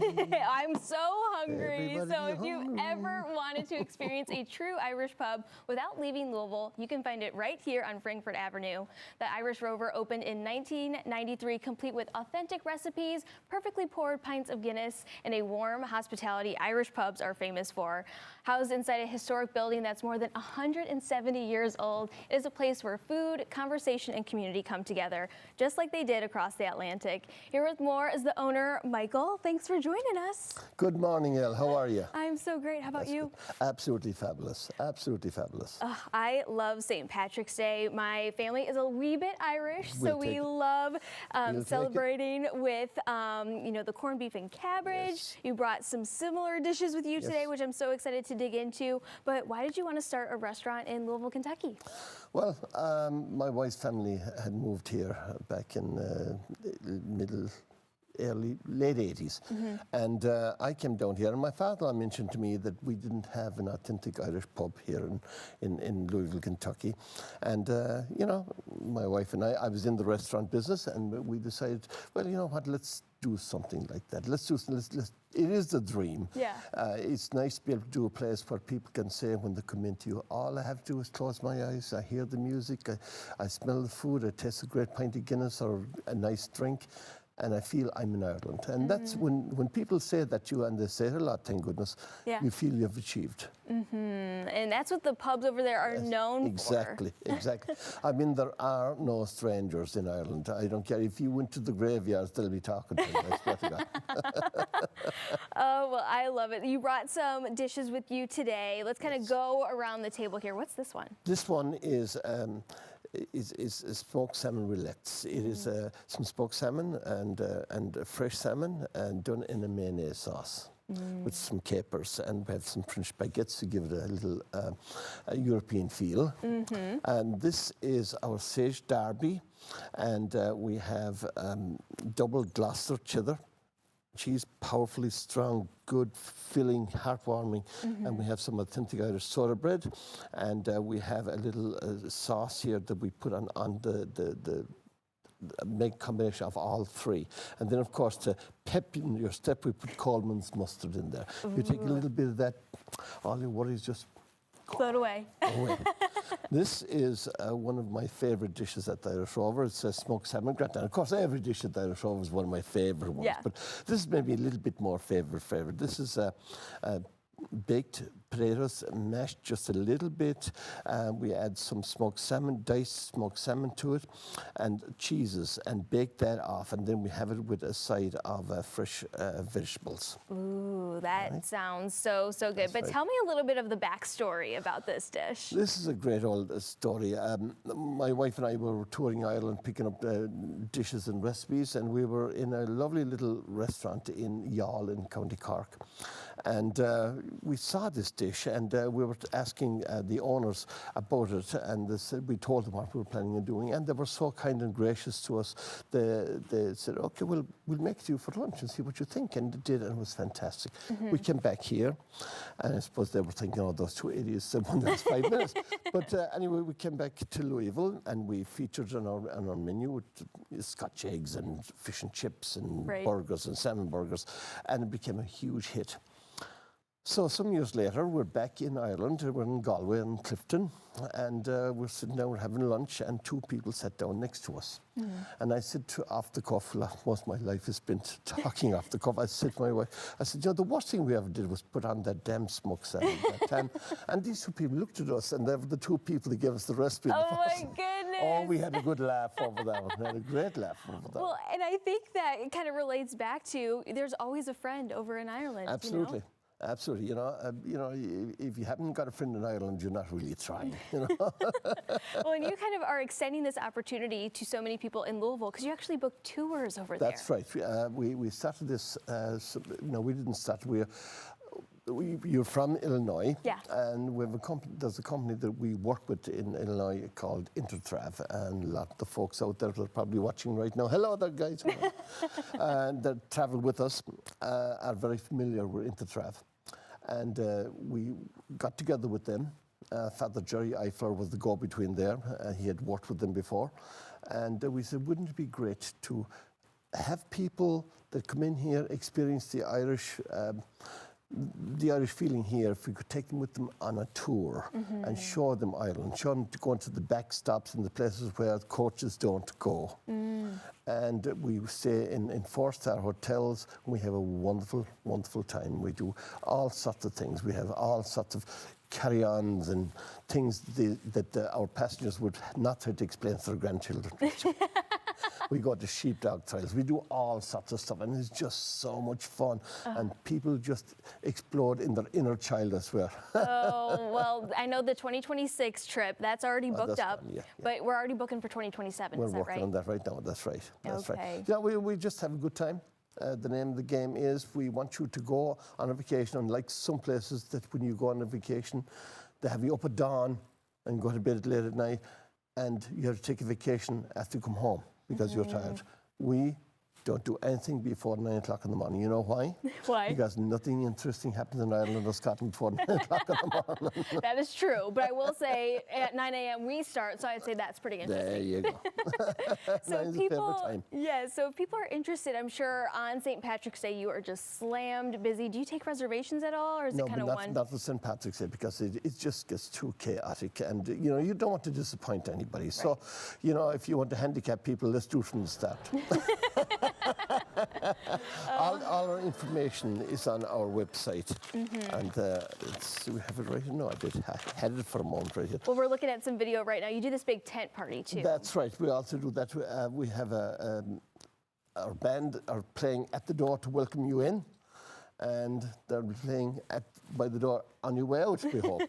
I'm so hungry. Everybody So if you've hungry. ever wanted to experience a true Irish pub without leaving Louisville, you can find it right here on Frankfort Avenue. The Irish Rover opened in 1993, complete with authentic recipes, perfectly poured pints of Guinness, and a warm hospitality Irish pubs are famous for. Housed inside a historic building that's more than 170 years old, it is a place where food, conversation, and community come together, just like they did across the Atlantic. Here with more is the owner, Michael. Thanks for joining us. Good morning, Elle. How are you? I'm so great. How about That's you? good. Absolutely fabulous. Absolutely fabulous. I love St. Patrick's Day. My family is a wee bit Irish, so We'll we take it. love We'll take it. celebrating with, the corned beef and cabbage. Yes. You brought some similar dishes with you today, Yes. which I'm so excited to dig into. But why did you want to start a restaurant in Louisville, Kentucky? Well, my wife's family had moved here back in late 80s. And I came down here, and my father mentioned to me that we didn't have an authentic Irish pub here in Louisville, Kentucky. And, my wife and I was in the restaurant business, and we decided, well, you know what, let's do something like that. It is the dream. Yeah. It's nice to be able to do a place where people can say when they come into you, all I have to do is close my eyes, I hear the music, I smell the food, I taste a great pint of Guinness or a nice drink, and I feel I'm in Ireland. And that's when people say that to you, and they say it a lot, thank goodness, you feel you've achieved. And that's what the pubs over there are known Exactly, for. exactly. I mean, there are no strangers in Ireland. I don't care. If you went to the graveyards, they'll be talking to you. I swear to God. Oh, well, I love it. You brought some dishes with you today. Let's kind of go around the table here. What's this one? This one is smoked salmon rillettes. It is some smoked salmon and fresh salmon and done in a mayonnaise sauce with some capers, and we have some French baguettes to give it a little European feel. And this is our sage derby, and we have double Gloucester cheddar cheese, powerfully strong, good, filling, heartwarming, and we have some authentic Irish soda bread, and we have a little sauce here that we put on the make combination of all three. And then, of course, to pep in your step, we put Coleman's mustard in there. You take a little bit of that, all your worries just float away. This is one of my favorite dishes at the Irish Rover. It's a smoked salmon gratin. And of course, every dish at the Irish Rover is one of my favorite ones. Yeah. But this is maybe a little bit more favorite. This is baked potatoes, mashed just a little bit. We add some smoked salmon, diced smoked salmon to it, and cheeses, and bake that off. And then we have it with a side of fresh vegetables. Ooh, that sounds so good. That's But right. tell me a little bit of the backstory about this dish. This is a great old story. My wife and I were touring Ireland, picking up dishes and recipes, and we were in a lovely little restaurant in Youghal in County Cork. And we saw this dish, and we were asking the owners about it, and they said, we told them what we were planning on doing, and they were so kind and gracious to us. They said, okay, we'll make it you for lunch and see what you think, and they did, and it was fantastic. We came back here, and I suppose they were thinking, oh, those two idiots, they won us 5 minutes. But anyway, we came back to Louisville, and we featured on our menu with Scotch eggs and fish and chips and burgers and salmon burgers, and it became a huge hit. So some years later, we're back in Ireland. We're in Galway and Clifton, and we're sitting down, we're having lunch, and two people sat down next to us. And I said off the cuff, most of my life has been talking off the cuff, I said to my wife, I said, the worst thing we ever did was put on that damn smoked salmon that time. And these two people looked at us, and they were the two people that gave us the recipe. Oh my goodness. Oh, we had a good laugh over that one. We had a great laugh over that one. Well, and I think that it kind of relates back to there's always a friend over in Ireland. Absolutely. You know? Absolutely, if you haven't got a friend in Ireland, you're not really trying. Well, and you kind of are extending this opportunity to so many people in Louisville because you actually book tours over there. That's right. We started this. We didn't start. You're from Illinois, and we have a company. There's a company that we work with in Illinois called Intertrav, and a lot of the folks out there that are probably watching right now. Hello there, guys. And that travel with us are very familiar with Intertrav, and we got together with them. Father Jerry Eifler was the go-between there. He had worked with them before, and we said, wouldn't it be great to have people that come in here experience the Irish feeling here. If we could take them with them on a tour and show them Ireland, show them to go into the back stops and the places where coaches don't go. And we stay in 4-star hotels. We have a wonderful, wonderful time. We do all sorts of things. We have all sorts of carry-ons and things that our passengers would not have to explain to their grandchildren. We go to sheepdog trails. We do all sorts of stuff, and it's just so much fun. And people just explode in their inner child, I swear. Oh, well, I know the 2026 trip, that's already booked up, fun, yeah. but we're already booking for 2027, We're is that working right? on that right now. That's right. That's Okay. right. Yeah, we just have a good time. The name of the game is we want you to go on a vacation. Unlike some places that when you go on a vacation, they have you up at dawn and go to bed late at night, and you have to take a vacation after you come home because you're tired. We don't do anything before 9 o'clock in the morning. You know why? Why? Because nothing interesting happens in Ireland or Scotland before 9 o'clock in the morning. That is true, but I will say at 9 a.m. we start, so I'd say that's pretty interesting. There you go. So Mine's a people, favorite time. yeah. So if people are interested, I'm sure on St. Patrick's Day you are just slammed busy. Do you take reservations at all, or is No, it kind but of one? not for St. Patrick's Day because it just gets too chaotic, and you don't want to disappoint anybody. So, if you want to handicap people, let's do it from the start. All our information is on our website, and we have it right here. No, I had it for a moment right here. Well, we're looking at some video right now. You do this big tent party too. That's right. We also do that. We have our band are playing at the door to welcome you in, and they're playing by the door on your way out, we hope.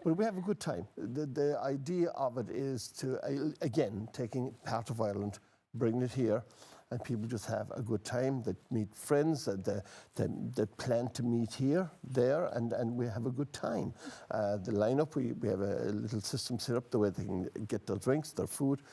But we have a good time. The idea of it is to, again, taking part of Ireland, bringing it here, and people just have a good time. They meet friends, they plan to meet here, there, and we have a good time. The lineup, we have a little system set up the way they can get their drinks, their food,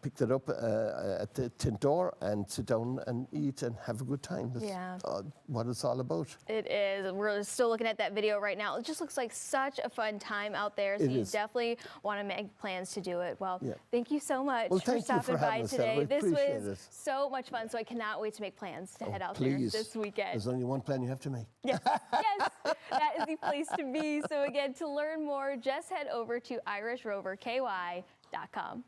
pick that up at the tent door and sit down and eat and have a good time. That's what it's all about. It is. We're still looking at that video right now. It just looks like such a fun time out there. So you definitely want to make plans to do it. Well, thank you so much for stopping by today. This was so much fun. So I cannot wait to make plans to head out there this weekend. There's only one plan you have to make. Yes, yes, that is the place to be. So again, to learn more, just head over to IrishRoverKY.com.